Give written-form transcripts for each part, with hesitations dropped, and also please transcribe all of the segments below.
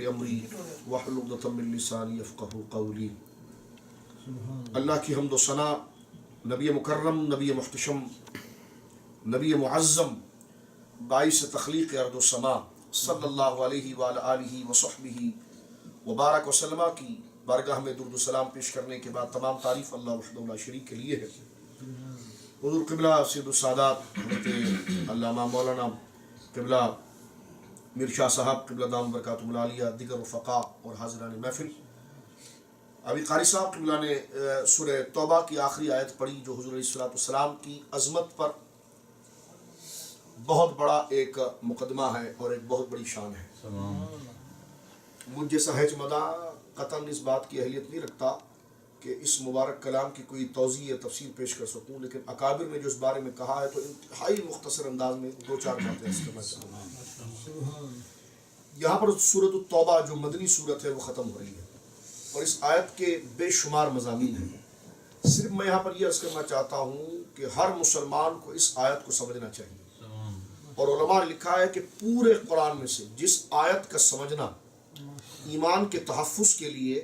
أمري واحلل عقدة من لساني يفقهوا قولي۔ اللہ کی حمد و ثنا نبی مکرم، نبی محتشم، نبی معظم، باعث تخلیق ارض و سما صلی اللہ علیہ وآلہ آلہ وصحبہ وبارک وسلم کی بارگاہ میں درود و سلام پیش کرنے کے بعد تمام تعریف اللہ وحدہ لا شریک کے لیے ہے۔ حضور قبلہ سید السادات حضرت علامہ مولانا قبلہ میر شاہ صاحب قبلہ دام برکاتہ العالیہ، دیگر رفقاء اور حاضران محفل، ابھی قاری صاحب قبلہ نے سورہ توبہ کی آخری آیت پڑھی جو حضور علیہ السلام کی عظمت پر بہت بڑا ایک مقدمہ ہے اور ایک بہت بڑی شان ہے۔ مجھ جیسا ہیچ مدہ قطعاً اس بات کی اہلیت نہیں رکھتا کہ اس مبارک کلام کی کوئی توضیح یا تفسیر پیش کر سکوں، لیکن اکابر نے جو اس بارے میں کہا ہے تو انتہائی مختصر انداز میں دو چار باتیں اس کرنا چاہوں گا۔ یہاں پر سورۃ التوبہ جو مدنی سورت ہے وہ ختم ہو رہی ہے اور اس آیت کے بے شمار مضامین ہیں۔ صرف میں یہاں پر یہ عرض کرنا چاہتا ہوں کہ ہر مسلمان کو اس آیت کو سمجھنا چاہیے، اور علماء نے لکھا ہے کہ پورے قرآن میں سے جس آیت کا سمجھنا ایمان کے تحفظ کے لیے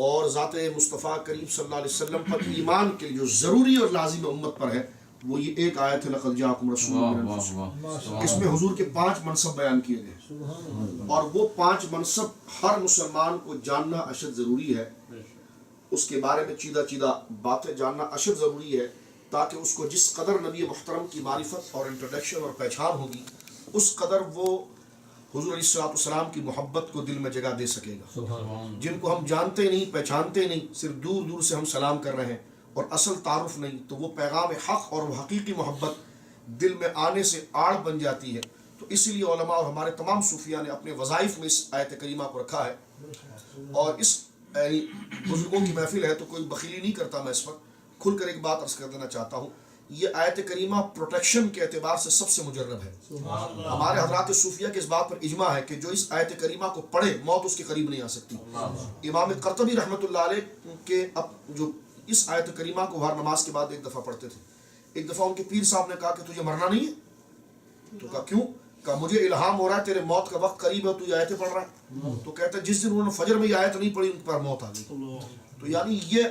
اور ذات مصطفیٰ کریم صلی اللہ علیہ وسلم پر ایمان کے لیے جو ضروری اور لازم امت پر ہے وہ یہ ایک آیت ہے، لقد جاءکم رسول من انفسکم۔ اس میں حضور کے 5 منصب بیان کیے گئے اور وہ 5 منصب ہر مسلمان کو جاننا اشد ضروری ہے، اس کے بارے میں چیدہ چیدہ باتیں جاننا اشد ضروری ہے تاکہ اس کو جس قدر نبی محترم کی معرفت اور انٹروڈکشن اور پہچان ہوگی اس قدر وہ حضور علیہ السلام کی محبت کو دل میں جگہ دے سکے گا۔ جن کو ہم جانتے نہیں، پہچانتے نہیں، صرف دور دور سے ہم سلام کر رہے ہیں اور اصل تعارف نہیں، تو وہ پیغام حق اور حقیقی محبت دل میں آنے سے آڑ بن جاتی ہے۔ تو اسی لیے علماء اور ہمارے تمام صوفیاء نے اپنے وظائف میں اس آیت کریمہ کو رکھا ہے، اور اس بزرگوں کی محفل ہے تو کوئی بخیلی نہیں کرتا۔ میں اس وقت کھل کر ایک بات عرض کر دینا چاہتا ہوں، یہ آیت کریمہ پروٹیکشن کے اعتبار سے سب سے مجرب ہے۔ ہمارے حضرات صوفیہ کے اس بات پر اجماع ہے کہ جو اس آیت کریمہ کو پڑھے موت اس کے قریب نہیں آ سکتی۔ امام قرطبی رحمۃ اللہ علیہ کے جو اس آیت کریمہ کو ہر نماز کے بعد ایک دفعہ پڑھتے تھے، ایک دفعہ ان کے پیر صاحب نے کہا کہ تجھے مرنا نہیں ہے؟ تو کہا کیوں؟ کہا مجھے الہام ہو رہا ہے تیرے موت کا وقت قریب ہے، تو یہ آیتیں پڑھ رہا ہے۔ تو کہتا ہے جس دن انہوں نے فجر میں یہ آیت نہیں پڑھی ان پر موت آ گئی۔ تو یعنی یہ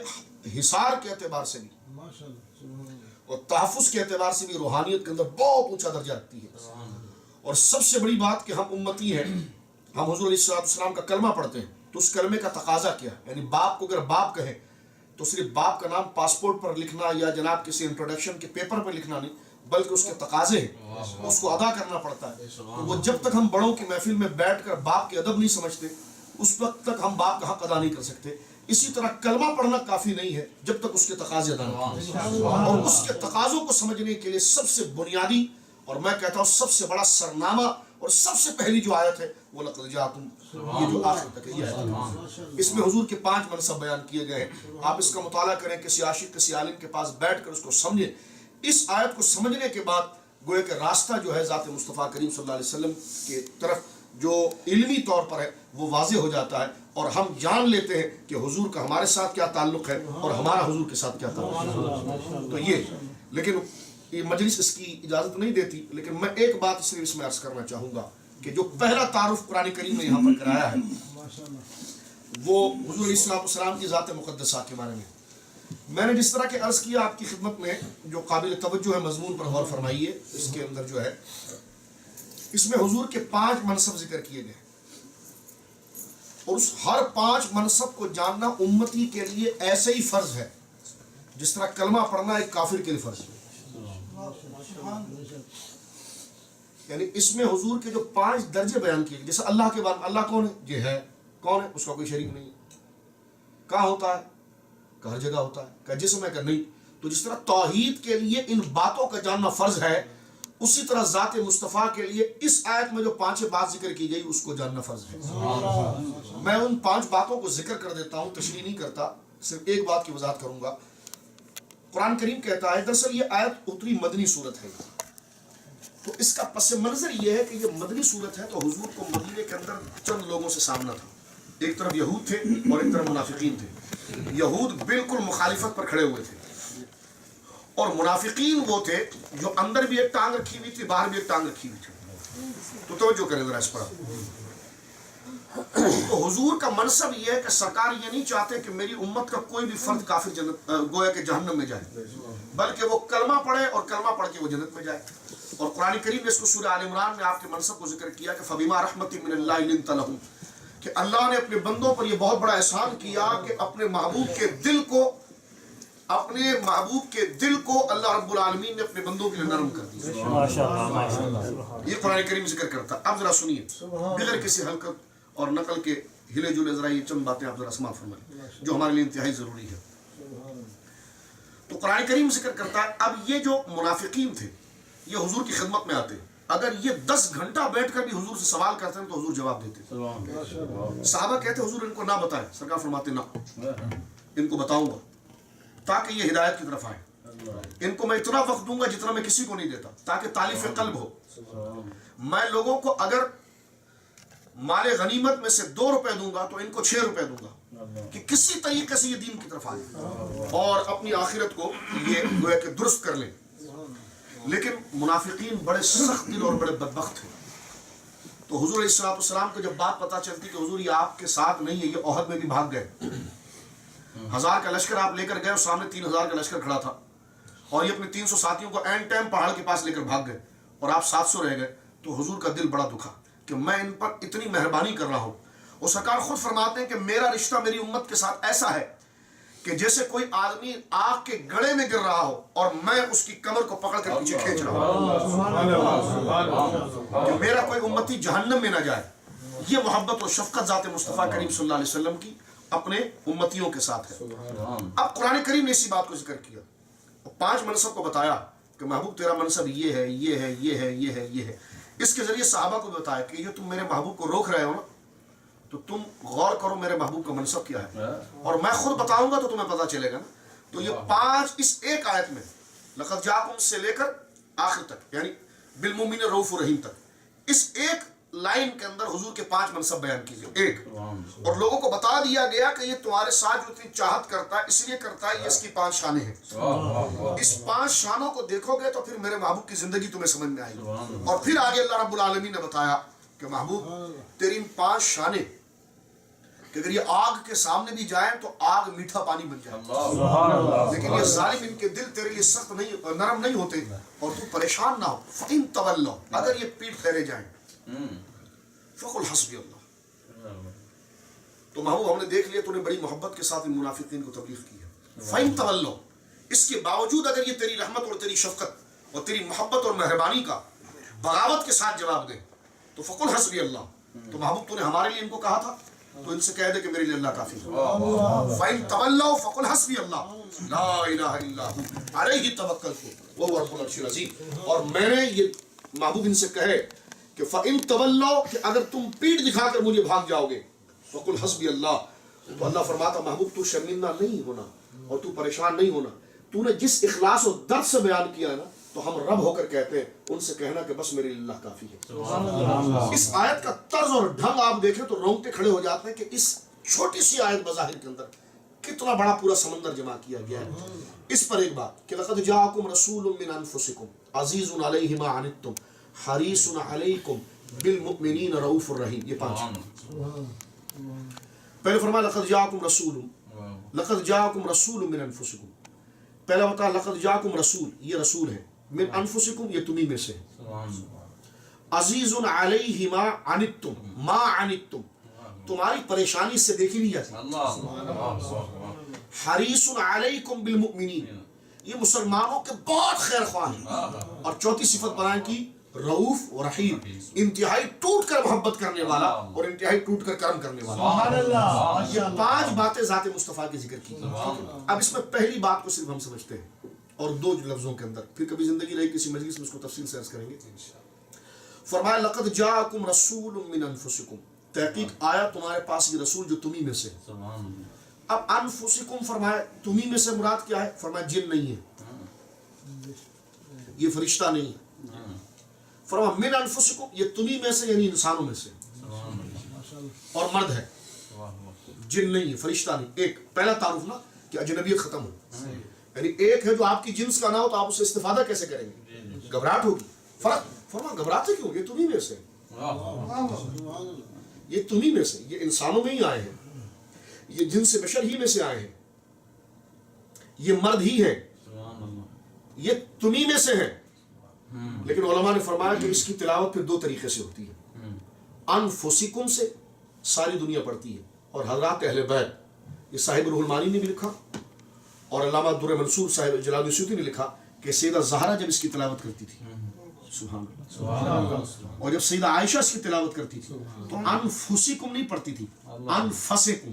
حصار کے اعتبار سے بھی اور تحفظ کے اعتبار سے بھی روحانیت کے اندر بہت اونچا درجہ رکھتی ہے۔ اور سب سے بڑی بات کہ ہم امتی ہیں، ہم حضور علیہ السلام کا کلمہ پڑھتے ہیں تو اس کلمے کا تقاضا کیا ہے؟ یعنی باپ کو اگر باپ کہیں تو صرف باپ کا نام پاسپورٹ پر لکھنا یا جناب کسی انٹروڈکشن کے پیپر پر لکھنا نہیں، بلکہ اس کے تقاضے ہیں، اس کو ادا کرنا پڑتا ہے۔ تو وہ جب تک ہم بڑوں کی محفل میں بیٹھ کر باپ کے ادب نہیں سمجھتے اس وقت تک ہم باپ کا حق ادا نہیں کر سکتے۔ اسی طرح کلمہ پڑھنا کافی نہیں ہے جب تک اس کے تقاضے ادا نہیں کریں، اور اس کے تقاضوں کو سمجھنے کے لیے سب سے بنیادی اور میں کہتا ہوں سب سے بڑا سرنامہ اور سب سے پہلی جو آیت ہے وہ لقد جاءکم، یہ جو آخر تک ہے یہ آیت، اس میں حضور کے 5 منصب بیان کیے گئے ہیں۔ آپ اس کا مطالعہ کریں، کسی عاشق کسی عالم کے پاس بیٹھ کر اس کو سمجھیں۔ اس آیت کو سمجھنے کے بعد گویا کہ راستہ جو ہے ذات مصطفیٰ کریم صلی اللہ علیہ وسلم کے طرف جو علمی طور پر ہے وہ واضح ہو جاتا ہے، اور ہم جان لیتے ہیں کہ حضور کا ہمارے ساتھ کیا تعلق ہے اور ہمارا حضور کے ساتھ کیا تعلق ہے۔ تو یہ لیکن یہ مجلس اس کی اجازت نہیں دیتی، لیکن میں ایک بات صرف اس میں عرض کرنا چاہوں گا کہ جو پہلا تعارف قرآن کریم نے یہاں پر کرایا ہے وہ حضور علیہ السلام کی ذات مقدسہ کے بارے میں نے جس طرح کہ عرض کیا آپ کی خدمت میں، جو قابل توجہ ہے مضمون پر غور فرمائیے۔ اس کے اندر جو ہے اس میں حضور کے 5 منصب ذکر کیے گئے، اور اس ہر 5 منصب کو جاننا امتی کے لیے ایسے ہی فرض ہے جس طرح کلمہ پڑھنا ایک کافر کے لیے فرض ہے۔ یعنی اس میں حضور کے جو 5 درجے بیان کیے گئے، جیسے اللہ کے بارے میں، اللہ کون ہے؟ یہ ہے، کون ہے؟ اس کا کوئی شریک نہیں ہے۔ کہاں ہوتا ہے؟ کہ ہر جگہ ہوتا ہے۔ کہ جسم ہے؟ کہ نہیں۔ تو جس طرح توحید کے لیے ان باتوں کا جاننا فرض ہے، اسی طرح ذات مصطفیٰ کے لیے اس آیت میں جو 5 بات ذکر کی گئی اس کو جاننا فرض ہے۔ میں ان 5 باتوں کو ذکر کر دیتا ہوں، تشریح نہیں کرتا، صرف ایک بات کی وضاحت کروں گا۔ قرآن کریم کہتا ہے، دراصل یہ آیت اتری مدنی صورت ہے، تو اس کا پس منظر یہ ہے کہ یہ مدنی صورت ہے، تو حضور کو مدینے کے اندر چند لوگوں سے سامنا تھا۔ ایک طرف یہود تھے اور ایک طرف منافقین تھے۔ یہود بالکل مخالفت پر کھڑے ہوئے تھے، اور منافقین وہ تھے جو اندر بھی ایک ٹانگ رکھی ہوئی تھی، باہر بھی ایک ٹانگ رکھی ہوئی تھی۔ تو توجہ کریں ذرا اس پر۔ تو حضور کا منصب یہ ہے کہ سرکار یہ نہیں چاہتے کہ میری امت کا کوئی بھی فرد کافر جنت گویا کہ جہنم میں جائے، بلکہ وہ کلمہ پڑھے اور کلمہ پڑھ کے وہ جنت میں جائے۔ اور قرآن کریم نے اس کو سورہ آل عمران میں آپ کے منصب کو ذکر کیا کہ فَبِمَا رَحْمَةٍ مِّنَ اللَّهِ لِنْتَ لَهُمْ، کہ اللہ نے اپنے بندوں پر یہ بہت بڑا احسان کیا کہ اپنے محبوب کے دل کو اللہ رب العالمین نے اپنے بندوں کے لیے نرم کر دیا۔ یہ قرآن کریم ذکر کرتا ہے۔ اب ذرا سنیے بغیر کسی حلقت اور نقل کے ہلے جلے ذرا یہ چند باتیں آپ ذرا سماعت فرمائیں جو ہمارے لیے انتہائی ضروری ہے۔ تو قرآن کریم ذکر کرتا ہے اب یہ جو منافقین تھے یہ حضور کی خدمت میں آتے، اگر یہ 10 گھنٹہ بیٹھ کر بھی حضور سے سوال کرتے ہیں تو حضور جواب دیتے۔ صحابہ کہتے حضور ان کو نہ بتائیں، سرکار فرماتے نہ، ان کو بتاؤں گا تاکہ یہ ہدایت کی طرف آئے، ان کو میں اتنا وقت دوں گا جتنا میں کسی کو نہیں دیتا تاکہ تالیف قلب ہو۔ میں لوگوں کو اگر مال غنیمت میں سے 2 روپے دوں گا تو ان کو 6 روپے دوں گا کہ کسی طریقے سے یہ دین کی طرف آئے اور اپنی آخرت کو یہ گویا کہ درست کر لیں۔ لیکن منافقین بڑے سخت دل اور بڑے بدبخت تھے۔ تو حضور علیہ السلام کو جب بات پتہ چلتی کہ حضور یہ آپ کے ساتھ نہیں ہے، یہ احد میں بھی بھاگ گئے، 1000 کا لشکر آپ لے کر گئے اور سامنے 3000 کا لشکر کھڑا تھا، اور یہ اپنے 300 ساتھیوں کو اینڈ ٹائم پہاڑ کے پاس لے کر بھاگ گئے اور آپ 700 رہ گئے، تو حضور کا دل بڑا دکھا کہ میں ان پر اتنی مہربانی کر رہا ہوں۔ اور سرکار خود فرماتے ہیں کہ میرا رشتہ میری امت کے ساتھ ایسا ہے کہ جیسے کوئی آدمی آگ کے گڑھے میں گر رہا ہو اور میں اس کی کمر کو پکڑ کر پیچھے کھینچ رہا ہوں کہ میرا کوئی امتی جہنم میں نہ جائے۔ یہ محبت و شفقت ذات مصطفیٰ کریم صلی اللہ علیہ وسلم کی اپنے امتیوں کے ساتھ ہے۔ اب قرآن کریم نے اسی بات کو ذکر کیا، 5 منصب کو بتایا کہ محبوب تیرا منصب یہ ہے، یہ ہے، یہ ہے، یہ ہے، یہ ہے۔ اس کے ذریعے صحابہ کو بتایا کہ یہ تم میرے محبوب کو روک رہے ہو نا، تو تم غور کرو میرے محبوب کا منصب کیا ہے، اور میں خود بتاؤں گا تو تمہیں پتہ چلے گا نا۔ تو یہ 5 اس ایک آیت میں لقد جاءکم سے لے کر آخر تک، یعنی بالمؤمنین رؤوف رحیم تک، اس ایک لائن کے اندر حضور کے 5 منصب بیان کیجئے ایک، اور لوگوں کو بتا دیا گیا کہ یہ تمہارے ساتھ جو اتنی چاہت کرتا ہے اس لیے کرتا ہے، یہ اس کی 5 شانیں ہیں۔ اس 5 شانوں کو دیکھو گے تو پھر میرے محبوب کی زندگی تمہیں سمجھ میں آئے گی۔ اور پھر آگے اللہ رب العالمین نے بتایا کہ محبوب تیری ان 5 شانیں کہ اگر یہ آگ کے سامنے بھی جائیں تو آگ میٹھا پانی بن جائے، لیکن یہ ظالم ان کے دل تیرے لیے سخت نہیں، نرم نہیں ہوتے، اور تو پریشان نہ ہو۔ فَإِن تَوَلَّوْا، اگر یہ پیٹ پھیرے جائیں فَقُلْ حَسْبِيَ اللَّهُ، تو محبوب ہم نے دیکھ لیا تو نے بڑی محبت کے ساتھ ان منافقین کو تبلیغ کی ہے۔ فَإِن تَوَلَّوْا، اس کے باوجود اگر یہ تیری رحمت اور تیری شفقت اور تیری محبت اور مہربانی کا بغاوت کے ساتھ جواب دیں تو فَقُلْ حَسْبِيَ اللَّهُ، تو محبوب تو نے ہمارے لیے ان کو کہا تھا تو ان سے کہہ دے کہ میرے لیے اللہ کافی ہے۔ فَإِن تَوَلَّوْا فَقُلْ حَسْبِيَ اللَّهُ لَا إِلَٰهَ إِلَّا هُوَ عَلَيْهِ تَوَكَّلْتُ وَهُوَ رَبُّ الْعَرْشِ الْعَظِيمِ۔ اور میں نے یہ محبوب ان سے کہے کہ فَإِن تَوَلَّوْا، کہ اگر تم پیٹ دکھا کر مجھے بھاگ جاؤ گے، فَقُلْ حَسْبِيَ اللَّهُ، تو اللہ فرماتا محبوب تو شرمندہ نہیں ہونا اور تو پریشان نہیں ہونا، تو نے جس اخلاص و درد سے بیان کیا ہے نا، تو ہم رب ہو کر کہتے ہیں ان سے کہنا کہ بس میرے لیے اللہ کافی ہے۔ اس آیت کا طرز اور ڈھنگ آپ دیکھیں تو رونگٹے کھڑے ہو جاتے ہیں کہ اس چھوٹی سی آیت بظاہر کے اندر کتنا بڑا پورا سمندر جمع کیا گیا ہے۔ اس پر ایک بات کہ لقد جاءکم رسول من انفسکم عزیز علیہ ما عنتم حریص علیکم بالمؤمنین رؤوف الرحیم، یہ 5۔ پہلے فرمایا لقد جاءکم رسول من انفسکم، پہلا بتا لقد جاءکم رسول، یہ رسول ہے، من انفسکم یہ تمہیں میں سے ہے، عزیز علیہ ما عنتم، ما عنتم تمہاری پریشانی سے دیکھی نہیں جاتی، حریص علیکم بالمؤمنین یہ مسلمانوں کے بہت خیر خواہ ہیں، اور چوتھی صفت بیان کی رؤوف و رحیم، انتہائی ٹوٹ کر محبت کرنے والا اور انتہائی ٹوٹ کر کرم کرنے والا۔ یہ 5 باتیں ذات مصطفیٰ کے ذکر کی۔ اب اس میں پہلی بات کو صرف ہم سمجھتے ہیں اور 2 لفظوں کے اندر، پھر کبھی زندگی رہی کسی مجلس میں اس کو تفصیل سے عرض کریں گے۔ فرمایا لقد جاءکم رسول من انفسکم، تحقیق آیا تمہارے پاس یہ رسول جو تمہیں میں سے ہے۔ اب انفسکم فرمایا تمہیں میں سے مراد کیا ہے؟ فرمایا جن نہیں ہے، یہ فرشتہ نہیں ہے۔ فرمایا من انفسکم یہ تمہیں میں سے یعنی انسانوں میں سے، اور مرد ہے، جن نہیں ہے، فرشتہ نہیں۔ ایک پہلا تعارف نا کہ اجنبیت ختم ہو، یعنی ایک ہے جو آپ کی جنس کا نہ ہو تو آپ اسے استفادہ کیسے کریں گے، گھبراہٹ ہوگی، فرق۔ فرمایا گھبراتے کیوں، یہ تمہیں میں سے، یہ تمہیں میں سے، یہ انسانوں میں ہی آئے ہیں، یہ جن سے بشر ہی میں سے آئے ہیں، یہ مرد ہی ہیں، یہ تمہیں میں سے ہیں. لیکن علماء نے فرمایا کہ اس کی تلاوت پھر دو طریقے سے ہوتی ہے. انفسکم سے ساری دنیا پڑھتی ہے، اور حضرات اہل بیت، یہ صاحب روح المعانی نے بھی لکھا اور علامہ در منصور صاحب جلال الدین سیوطی نے لکھا کہ سیدہ زہرا جب اس کی تلاوت کرتی تھی، سبحان اللہ، اور جب سیدہ عائشہ اس کی تلاوت کرتی تھی تو انفسکم نہیں پڑھتی تھی، انفسکم،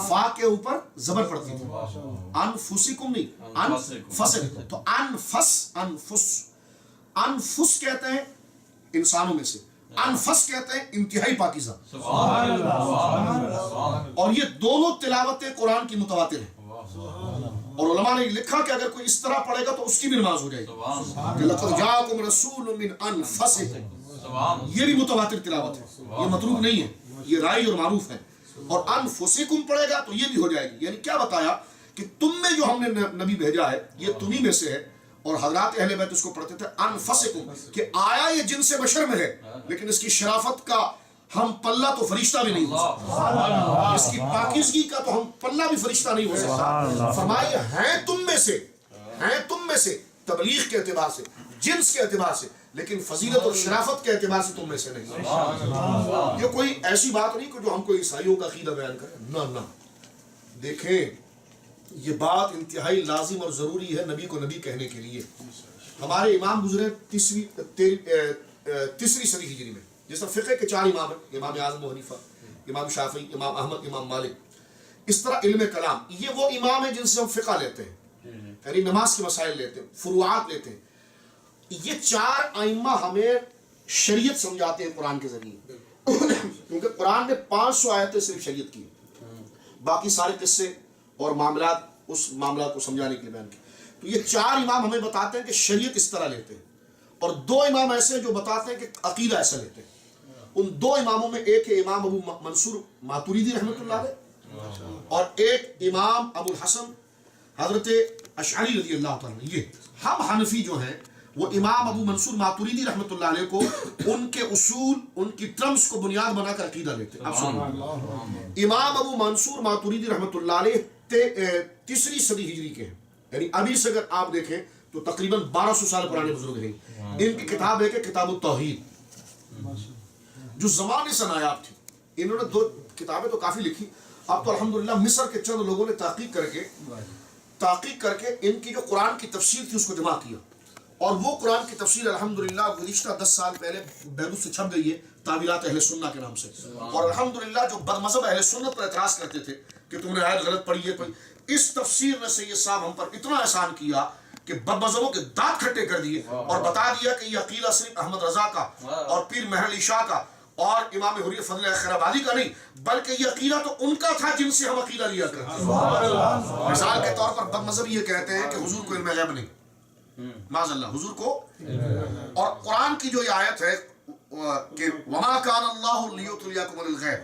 فا کے اوپر زبر پڑتی تھی، انفسکم نہیں، انفسکم. تو انفس کہتے ہیں انسانوں میں سے، انفس کہتے ہیں انتہائی پاکیزہ. اور یہ دونوں تلاوتیں قرآن کی متواتر ہیں، اور علماء نے لکھا کہ اگر کوئی اس طرح پڑھے گا تو اس کی بھی نماز ہو جائے گی. لَقَدْ جَاءَكُمْ رَسُولٌ مِّنْ أَنفُسِكُمْ، یہ بھی متواتر تلاوت ہے، یہ مطلوب نہیں ہے، یہ رائج اور معروف ہے. اور انفسکم پڑھے گا تو یہ بھی ہو جائے گی. یعنی کیا بتایا کہ تم میں جو ہم نے نبی بھیجا ہے یہ تمہیں میں سے ہے. اور حضرات اہل بیت اس کو پڑھتے تھے انفسکم، کہ آیا یہ جن سے بشر میں ہے، لیکن اس کی شرافت کا ہم پلہ تو فرشتہ بھی نہیں ہو سکتا، اس کی پاکیزگی کا تو ہم پلہ بھی فرشتہ نہیں ہو سکتا. فرمائے ہیں تم میں سے، ہیں تم میں سے، تبلیغ کے اعتبار سے، جنس کے اعتبار سے، لیکن فضیلت اور شرافت کے اعتبار سے تم میں سے نہیں. یہ کوئی ایسی بات نہیں کہ جو ہم کو عیسائیوں کا عقیدہ بیان کرے، نہ. دیکھیں یہ بات انتہائی لازم اور ضروری ہے نبی کو نبی کہنے کے لیے. ہمارے امام گزرے تیسری صدی ہجری میں. جس طرح فقہ کے 4 امام ہیں، امام اعظم ابو حنیفہ، امام شافعی، امام احمد، امام مالک. اس طرح علم کلام یہ وہ امام ہیں جن سے ہم فقہ لیتے ہیں، یعنی نماز کے مسائل لیتے ہیں، فروعات لیتے ہیں. یہ 4 ائمہ ہمیں شریعت سمجھاتے ہیں قرآن کے ذریعے، کیونکہ قرآن نے 500 آیتیں صرف شریعت کی، باقی سارے قصے اور معاملات اس معاملات کو سمجھانے کے لیے بیان کی. تو یہ 4 امام ہمیں بتاتے ہیں کہ شریعت اس طرح لیتے ہیں، اور 2 امام ایسے ہیں جو بتاتے ہیں کہ عقیدہ ایسا لیتے ہیں. ان 2 اماموں میں ایک ہے امام ابو منصور ماتوریدی رحمۃ اللہ علیہ، اور ایک امام ابو الحسن حضرت اشعری رضی اللہ تعالیٰ. یہ ہم حنفی جو ہیں وہ امام ابو منصور ماتوریدی رحمۃ اللہ علیہ کو ان کے اصول، ان کی ٹرمز کو بنیاد بنا کر عقیدہ لیتے ہیں. اب سنیں، امام ابو منصور ماتوریدی رحمۃ اللہ علیہ 3 صدی ہجری کے ہیں، یعنی ابھی سے اگر آپ دیکھیں تو تقریباً 1200 سال پرانے بزرگ ہیں. ان کی کتاب ہے کہ کتاب التوحید، جو زمانے سے نایاب تھی. انہوں نے 2 کتابیں تو کافی لکھی. اب تو الحمدللہ مصر کے چند لوگوں نے تحقیق کر کے ان کی جو قرآن کی تفسیر تھی اس کو جمع کیا، اور وہ قرآن کی تفسیر الحمدللہ گزشتہ 10 سال پہلے بیروت سے چھپ گئی ہے، تعبیرات اہل سنہ کے نام سے. اور الحمدللہ جو بد مذہب اہل سنت پر اعتراض کرتے تھے کہ تم نے آیت غلط پڑھی ہے، اس تفسیر نے سید صاحب ہم پر اتنا احسان کیا کہ بد مذہبوں کے دانت کھٹے کر دیے، اور بتا دیا کہ یہ عقیدہ صرف احمد رضا کا اور پیر محل عشاء کا اور امام حریت فضل خیر آبادی کا نہیں، بلکہ یہ عقیدہ تو ان کا تھا جن سے ہم عقیدہ لیا کرتے ہیں. مثال کے طور پر بد مذہب یہ کہتے ہیں کہ حضور کو علم غیب نہیں، معاذ اللہ، حضور کو. اور قرآن کی جو یہ آیت ہے کہ وما کان اللہ لیطلعکم علی الغیب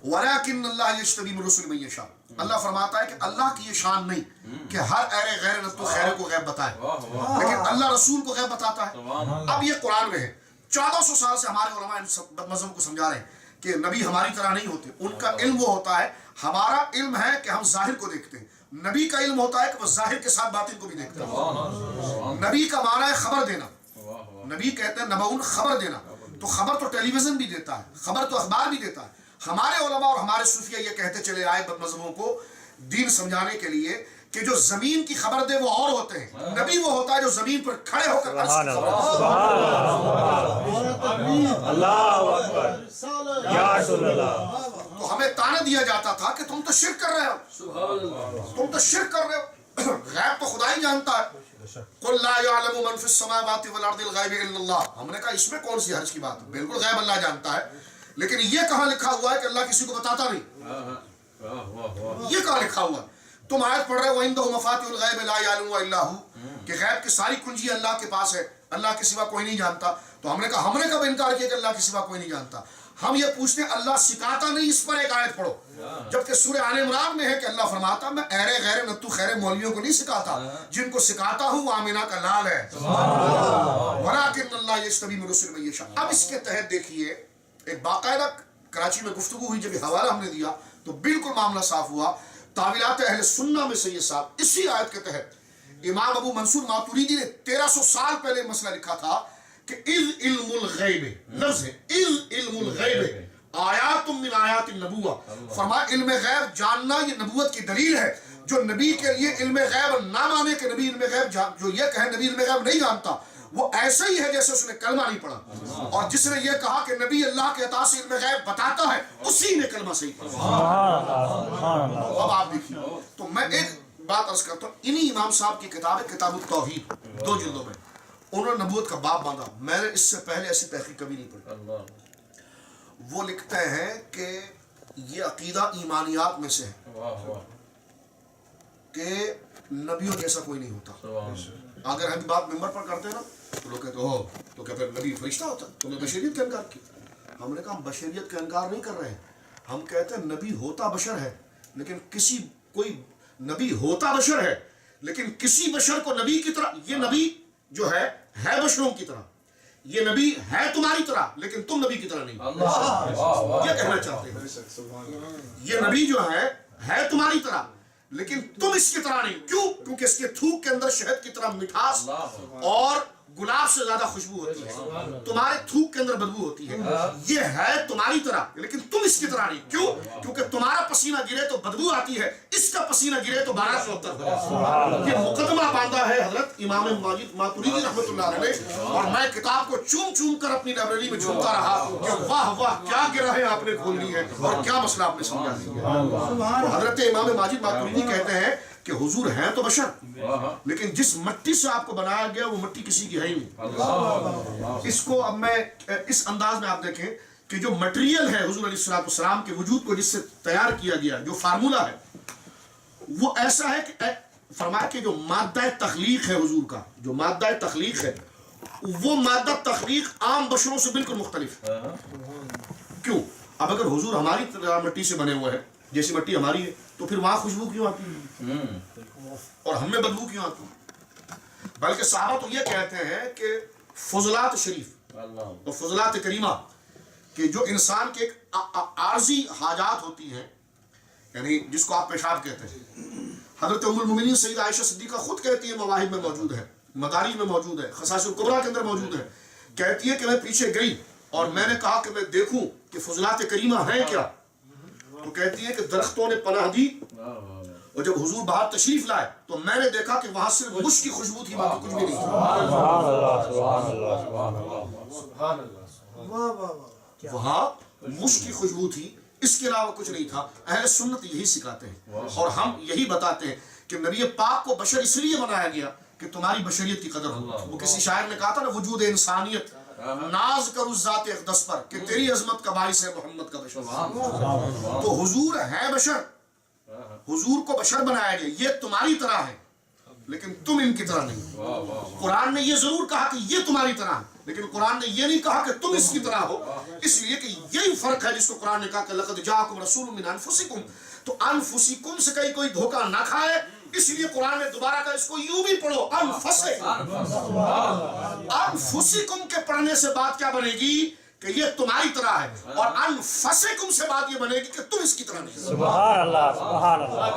ولکن اللہ یجتبی من رسلہ من یشاء. اللہ فرماتا ہے کہ اللہ کی یہ شان نہیں کہ ہر غیر نتو خیر کو غیب بتائے، لیکن اللہ رسول کو غیب بتاتا ہے. اب یہ قرآن میں ہے. 1400 سال سے ہمارے علماء بد مذہب کو سمجھا رہے ہیں کہ نبی ہماری طرح نہیں ہوتے، ان کا علم وہ ہوتا ہے، ہمارا علم ہے کہ ہم ظاہر کو دیکھتے ہیں، نبی کا علم ہوتا ہے کہ وہ ظاہر کے ساتھ باطن کو بھی دیکھتا ہے. نبی کا معنی ہے خبر دینا، نبی کہتے ہیں نبعون، خبر دینا. تو خبر تو ٹیلی ویژن بھی دیتا ہے، خبر تو اخبار بھی دیتا ہے. ہمارے علماء اور ہمارے صوفیہ یہ کہتے چلے آئے بد مذہبوں کو دین سمجھانے کے لیے کہ جو زمین کی خبر دے وہ اور ہوتے ہیں، نبی وہ ہوتا ہے جو زمین پر کھڑے ہو کر عرش کی خبر دے. تو ہمیں تانے دیا جاتا تھا کہ تم تو شرک کر رہے ہو، تم تو شرک کر رہے ہو، غیب تو خدا ہی جانتا ہے. قل لا يعلم من في السماوات والارض الغیب الا اللہ. ہم نے کہا اس میں کون سی حرج کی بات ہے، بالکل غیب اللہ جانتا ہے، لیکن یہ کہاں لکھا ہوا ہے کہ اللہ کسی کو بتاتا نہیں؟ یہ کہاں لکھا ہوا ہے؟ تم آیت پڑھ رہے ہو وَعِندَهُ مَفَاتِحُ الْغَيْبِ لَا يَعْلَمُهَا إِلَّا هُوَ، کہ غیب کی ساری کنجی اللہ کے پاس ہے، اللہ کے سوا کوئی نہیں جانتا. تو ہم نے کب انکار کیا کہ اللہ کے سوا کوئی نہیں جانتا؟ ہم یہ پوچھتے ہیں اللہ سکھاتا نہیں، اس پر ایک آیت پڑھو. جبکہ سورہ آل عمران میں ہے کہ اللہ فرماتا میں غیر نتو خیر مولویوں کو نہیں سکھاتا، جن کو سکھاتا ہوں وہ آمینہ کا لال ہے. وَلَٰكِنَّ اللَّهَ يَجْتَبِي مِن رُسُلِهِ مَن يَشَاءُ. اب اس کے تحت دیکھیے ایک باقاعدہ کراچی میں گفتگو ہوئی، جب حوالہ ہم نے دیا تو بالکل معاملہ صاف ہوا. تعویلات اہل سنہ میں سے یہ صاحب اسی آیت کے تحت امام ابو منصور ماتوریدی نے 1300 سال پہلے مسئلہ لکھا تھا کہ اذ علم الغیب، لفظ ہے اذ علم الغیب آیات من آیات النبوہ، فرمایا علم غیب جاننا یہ نبوت کی دلیل ہے. جو نبی کے لیے علم غیب نہ مانے کہ نبی علم غیب جو یہ کہے نبی علم غیب نہیں جانتا، وہ ایسا ہی ہے جیسے اس نے کلمہ نہیں پڑھا. اور جس نے یہ کہا کہ نبی اللہ کے عطا سے علم غیب بتاتا ہے، اسی نے کلمہ صحیح پڑھا. اب آپ دیکھیے، تو میں ایک بات عرض کرتا ہوں، انہی امام صاحب کی کتاب ہے کتاب التوحید، 2 جلدوں میں انہوں نے نبوت کا باب باندھا. میں نے اس سے پہلے ایسی تحقیق کبھی نہیں پڑھی. وہ لکھتے ہیں کہ یہ عقیدہ ایمانیات میں سے ہے کہ نبیوں جیسا کوئی نہیں ہوتا. اگر ہم بات ممبر پر کرتے ہیں نا تو لوگ کہتے ہو تو کہتے ہیں نبی فرشتہ ہوتا ہے، تم نے بشریت کا انکار کیا. ہم نے کہا ہم بشریت کا انکار نہیں کر رہے ہیں، ہم کہتے ہیں نبی ہوتا بشر ہے، لیکن کوئی نبی ہوتا بشر ہے لیکن کسی بشر کو نبی کی طرح، یہ نبی جو ہے بشروں کی طرح، یہ نبی ہے تمہاری طرح لیکن تم نبی کی طرح نہیں. یہ کہنا چاہتے ہیں یہ نبی جو ہے تمہاری طرح لیکن تم اس کی طرح نہیں. کیوں؟ کیونکہ اس کے تھوک کے اندر شہد کی طرح مٹھاس اور گلاب سے زیادہ خوشبو ہوتی ہے، تمہارے تھوک کے اندر بدبو ہوتی ہے. یہ ہے تمہاری طرح لیکن تم اس کی طرح نہیں. کیوں؟ کیونکہ تمہارا پسینہ گرے تو بدبو آتی ہے، اس کا پسینہ گرے تو بارہ سے اتر ہو جاتا ہے. یہ مقدمہ باندھا ہے حضرت امام ماتوریدی رحمۃ اللہ علیہ. اور میں کتاب کو چوم چوم کر اپنی لائبریری میں جھومتا رہا کہ واہ واہ کیا گرہیں آپ نے کھول لی ہے اور کیا مسئلہ آپ نے سمجھا دیا. حضرت امام ماجد ماتوریدی کہتے ہیں کہ حضور ہیں تو بشر، لیکن جس مٹی سے آپ کو بنایا گیا وہ مٹی کسی کی ہے ہی نہیں. اس کو اب میں اس انداز میں آپ دیکھیں کہ جو مٹیریل ہے حضور علیہ السلام کے وجود کو جس سے تیار کیا گیا، جو فارمولا ہے وہ ایسا ہے کہ فرمایا کہ جو مادہ تخلیق ہے حضور کا، جو مادہ تخلیق ہے وہ مادہ تخلیق عام بشروں سے بالکل مختلف ہے. کیوں؟ اب اگر حضور ہماری طرح مٹی سے بنے ہوئے ہیں، جیسی مٹی ہماری ہے، تو پھر وہاں خوشبو کیوں آتی ہے اور ہم میں بدبو کیوں آتی ہے؟ بلکہ صحابہ تو یہ کہتے ہیں کہ فضلات شریف اور فضلات کریمہ کہ جو انسان کے ایک عارضی حاجات ہوتی ہیں، یعنی جس کو آپ پیشاب کہتے ہیں، حضرت ام المومنین سیدہ عائشہ صدیقہ خود کہتی ہے، مواہب میں موجود ہے، مدارج میں موجود ہے، خصائص الکبریٰ کے اندر موجود ہے. کہتی ہے کہ میں پیچھے گئی اور میں نے کہا کہ میں دیکھوں کہ فضلات کریمہ ہیں کیا. تو کہتی ہے کہ درختوں نے پناہ دی، اور جب حضور باہر تشریف لائے تو میں نے دیکھا کہ وہاں صرف مشک کی خوشبو تھی، باقی کچھ بھی نہیں تھی. وہاں مشک کی خوشبو تھی، اس کے علاوہ کچھ نہیں تھا. اہل سنت یہی سکھاتے ہیں اور ہم یہی بتاتے ہیں کہ نبی پاک کو بشر اس لیے بنایا گیا کہ تمہاری بشریت کی قدر ہو. وہ کسی شاعر نے کہا تھا نا، وجود انسانیت ناز کر اس ذات اقدس پر کہ تیری عظمت کا باعث ہے محمد کا بشر. تو حضور ہے بشر، حضور کو بشر بنایا گیا، یہ تمہاری طرح ہے لیکن تم ان کی طرح نہیں. قرآن نے یہ ضرور کہا کہ یہ تمہاری طرح ہے، لیکن قرآن نے یہ نہیں کہا کہ تم اس کی طرح ہو. اس لیے کہ یہی فرق ہے جس کو قرآن نے کہا کہ لقد جاءکم رسول من انفسکم. تو انفسکم سے کہیں کوئی دھوکہ نہ کھائے، اس لیے قرآن نے دوبارہ کہا اس کو یوں بھی پڑھو، انفسکم کے پڑھنے سے بات کیا بنے گی کہ یہ تمہاری طرح ہے، اور انفسکم سے بات یہ بنے گی کہ تم اس کی طرح نہیں. سبحان اللہ، سبحان اللہ،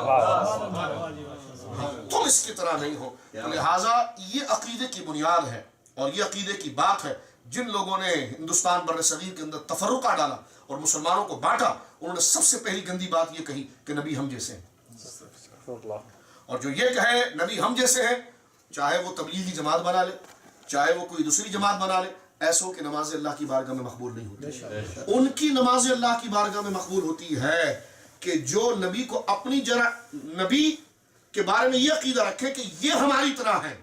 تم اس کی طرح نہیں ہو. لہٰذا یہ عقیدے کی بنیاد ہے اور یہ عقیدے کی بات ہے. جن لوگوں نے ہندوستان بر صغیر کے اندر تفرقہ ڈالا اور مسلمانوں کو بانٹا، انہوں نے سب سے پہلی گندی بات یہ کہی کہ نبی ہم جیسے ہیں. اور جو یہ کہے نبی ہم جیسے ہیں، چاہے وہ تبلیغی جماعت بنا لے، چاہے وہ کوئی دوسری جماعت بنا لے، ایسوں کی نماز اللہ کی بارگاہ میں مقبول نہیں ہوتی. ان کی نماز اللہ کی بارگاہ میں مقبول ہوتی ہے کہ جو نبی کو اپنی نبی کے بارے میں یہ عقیدہ رکھے کہ یہ ہماری طرح ہے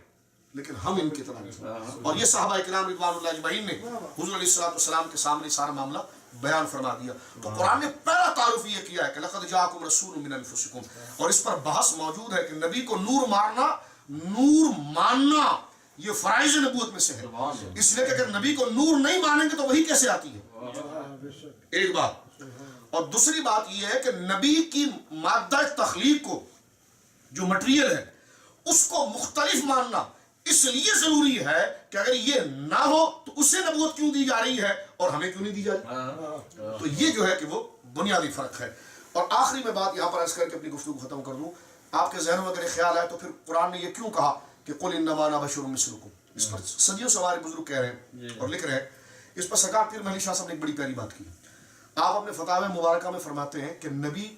لیکن ہم ان کی طرح نہیں. اور یہ صحابہ کرام رضوان اللہ اجمعین نے حضور علیہ السلام کے سامنے سارا معاملہ بیان فرما دیا. تو قرآن نے پہلا تعارف یہ کیا ہے کہ لقد جاءکم رسول من انفسکم، اور اس پر بحث موجود ہے کہ نبی کو نور ماننا یہ فرائض نبوت میں سے ہے. اس لیے کہ اگر نبی کو نور نہیں مانیں گے تو وہی کیسے آتی ہے؟ ایک بات. اور دوسری بات یہ ہے کہ نبی کی مادہ تخلیق کو، جو مٹیریل ہے، اس کو مختلف ماننا، اس لیے ضروری ہے کہ اگر یہ نہ ہو تو اسے نبوت کیوں دی جا رہی ہے اور ہمیں کیوں نہیں دی جا رہی؟ تو یہ جو ہے کہ وہ بنیادی فرق ہے. اور آخری میں بات یہاں پر عرض کر کے اپنی گفتگو ختم کر دوں. آپ کے ذہنوں میں اگر خیال آئے تو پھر قرآن نے یہ کیوں کہا کہ قل انما انا بشر مثلکم؟ اس پر صدیوں سے ہمارے بزرگ کہہ رہے ہیں اور لکھ رہے ہیں. اس پر سرکار پیر محمد شاہ صاحب نے ایک بڑی پیاری بات کی. آپ اپنے فتاوی مبارکہ میں فرماتے ہیں کہ نبی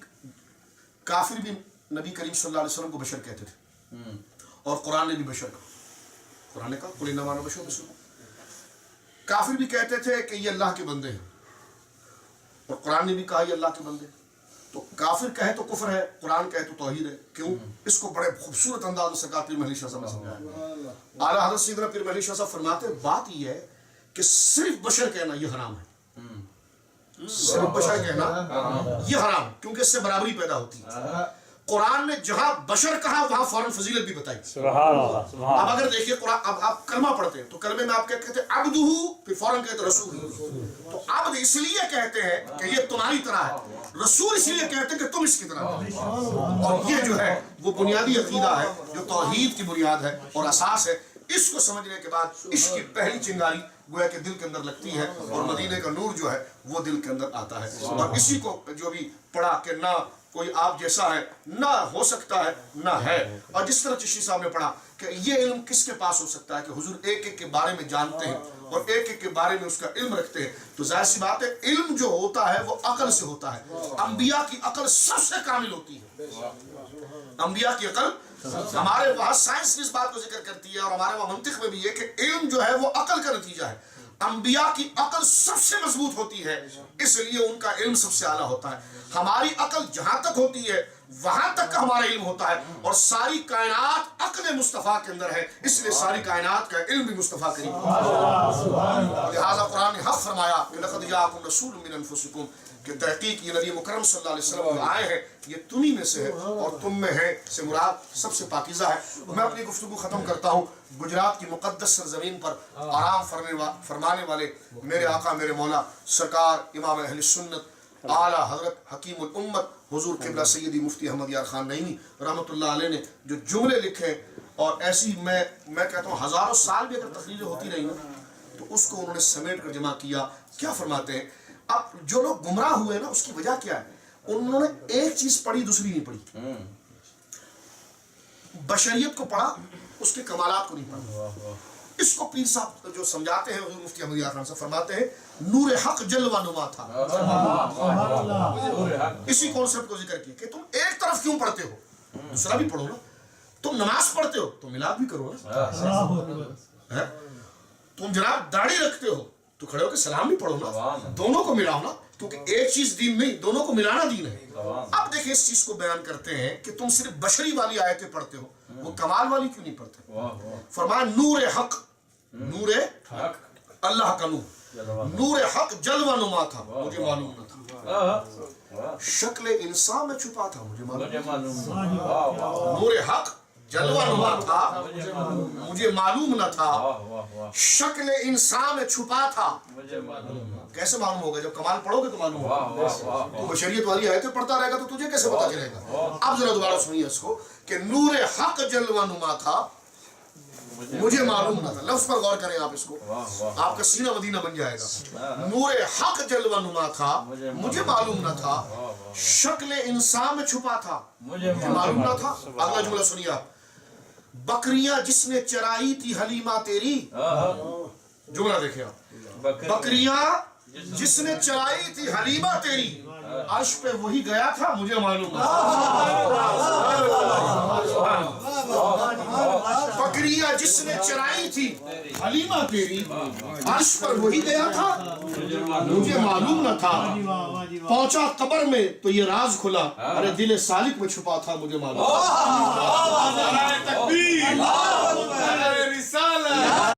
کافر بھی نبی کریم صلی اللہ علیہ وسلم کو بشر کہتے تھے اور قرآن نے بھی بشر کہا. قرآن نے کہا قل انما انا بشر مثلکم. کافر بھی کہتے تھے کہ یہ اللہ کے بندے ہیں اور قرآن نے بھی کہا یہ اللہ کے بندے. تو کافر کہے تو کفر ہے, قرآن کہے تو توحید ہے. کیوں؟ اس کو بڑے خوبصورت انداز میں سرکار پیر محمد شاہ صاحب نے سمجھایا. اعلیٰ حضرت سیدنا پیر محمد شاہ صاحب فرماتے ہیں بات یہ ہے کہ صرف بشر کہنا یہ حرام ہے. صرف بشر کہنا یہ حرام, کیونکہ اس سے برابری پیدا ہوتی ہے. قرآن نے جہاں بشر کہا وہاں فوراً فضیلت بھی بتائی. سبحان اللہ سبحان. اب اگر دیکھیے قرآن, اب آپ کلمہ پڑھتے ہیں تو کلمے میں آپ کیا کہتے ہیں عبدہ, پھر فوراً کہتے ہیں رسول. تو عبد اس لیے کہتے ہیں کہ یہ تمہاری طرح ہے, رسول اس لیے کہتے ہیں کہ تم اس کی طرح ہو. اور یہ جو ہے وہ بنیادی عقیدہ ہے جو توحید کی بنیاد ہے اور اساس ہے. اس کو سمجھنے کے بعد عشق کی پہلی چنگاری گویا کہ دل کے اندر لگتی ہے اور مدینے کا نور جو ہے وہ دل کے اندر آتا ہے. اور اسی کو جو بھی پڑھا کہ نہ کوئی آپ جیسا ہے, نہ ہو سکتا ہے, نہ ہے. اور جس طرح چشتی صاحب نے پڑھا کہ یہ علم کس کے پاس ہو سکتا ہے کہ حضور ایک ایک کے بارے میں جانتے ہیں اور ایک ایک کے بارے میں اس کا علم رکھتے ہیں. تو ظاہر سی بات ہے علم جو ہوتا ہے وہ عقل سے ہوتا ہے. انبیاء کی عقل سب سے کامل ہوتی ہے. انبیاء کی عقل, ہمارے وہاں سائنس اس بات کو ذکر کرتی ہے اور ہمارے وہاں منطق میں بھی ہے کہ علم جو ہے وہ عقل کا نتیجہ ہے. انبیاء کی عقل سب سے مضبوط ہوتی ہے, اس لیے ان کا علم سب سے اعلیٰ ہوتا ہے. ہماری عقل جہاں تک ہوتی ہے وہاں تک کا ہمارا علم ہوتا ہے, اور ساری کائنات عقل مصطفیٰ کے اندر ہے, اس لیے ساری کائنات کا علم بھی مصطفیٰ کریم. لہذا قرآن نے حق فرمایا کہ لقد جاءکم رسول من انفسکم, کہ تحقیق یہ نبی مکرم صلی اللہ علیہ وسلم جو آئے ہیں یہ تمہیں میں سے ہے اور تم میں ہے سے مراد سب سے پاکیزہ ہے. میں اپنی گفتگو ختم کرتا ہوں. گجرات کی مقدس سرزمین پر آرام فرمانے والے میرے آقا میرے مولا سرکار امام اہل سنت اعلیٰ حضرت حکیم الامت حضور قبلہ سیدی مفتی احمد یار خان نعیمی رحمۃ اللہ علیہ نے جو جملے لکھے, اور ایسی میں کہتا ہوں ہزاروں سال بھی اگر تقریریں ہوتی رہی نا تو اس کو انہوں نے سمیٹ کر جمع کیا. کیا فرماتے ہیں؟ اب جو لوگ گمراہ ہوئے نا اس کی وجہ کیا ہے؟ انہوں نے ایک چیز پڑھی دوسری نہیں پڑھی. بشریت کو پڑھا, اس کے کمالات کو نہیں پڑھا. اس کو پیر صاحب جو سمجھاتے ہیں حضور مفتی احمد یار خان صاحب فرماتے ہیں نور حق جلوہ نما تھا. اسی کانسیپٹ کو ذکر کیا کہ تم ایک طرف کیوں پڑھتے ہو, دوسرا بھی پڑھو نا. تم نماز پڑھتے ہو تو میلاد بھی کرو نا. تم جناب داڑھی رکھتے ہو تو کھڑے ہو کے سلام بھی پڑھو نا. دونوں کو ملاؤ نا, کیونکہ ایک چیز دین نہیں, دونوں کو ملانا دین ہے. اب دیکھیں اس چیز کو بیان کرتے ہیں کہ تم صرف بشری والی آیتیں پڑھتے ہو, وہ کمال والی کیوں نہیں پڑھتے؟ فرمایا نور حق, نور اللہ کا نور, نور حق جلوہ نما تھا مجھے معلوم نہ تھا, شکل انسان میں چھپا تھا مجھے معلوم. نور حق جلوہ نما تھا مجھے معلوم نہ تھا, شکل انسان میں چھپا تھا. کیسے معلوم ہوگا؟ جب کمال پڑھو گے تو معلوم ہوگا. تو بشریت والی آیتیں پڑھتا رہے گا تو تجھے کیسے پتا چلے گا؟ اب ذرا دوبارہ سنیے اس کو کہ نور حق جلوہ نما تھا مجھے معلوم نہ تھا. لفظ پر غور کریں آپ, اس کو آپ کا سینہ مدینہ بن جائے گا. نور حق جلوہ نما تھا مجھے معلوم نہ تھا, شکل انسان میں چھپا تھا مجھے معلوم نہ تھا. اگلا جملہ سنیے آپ, بکریاں جس نے چرائی تھی حلیمہ تیری. جملہ دیکھیں آپ, بکریاں جس نے چرائی تھی حلیمہ تیری, عرش پہ وہی گیا تھا مجھے معلوم نہ تھا. بکریاں جس نے چرائی تھی حلیمہ تیری, عرش پر وہی گیا تھا مجھے معلوم نہ تھا. پہنچا قبر میں تو یہ راز کھلا, ارے دل سالک میں چھپا تھا مجھے معلوم.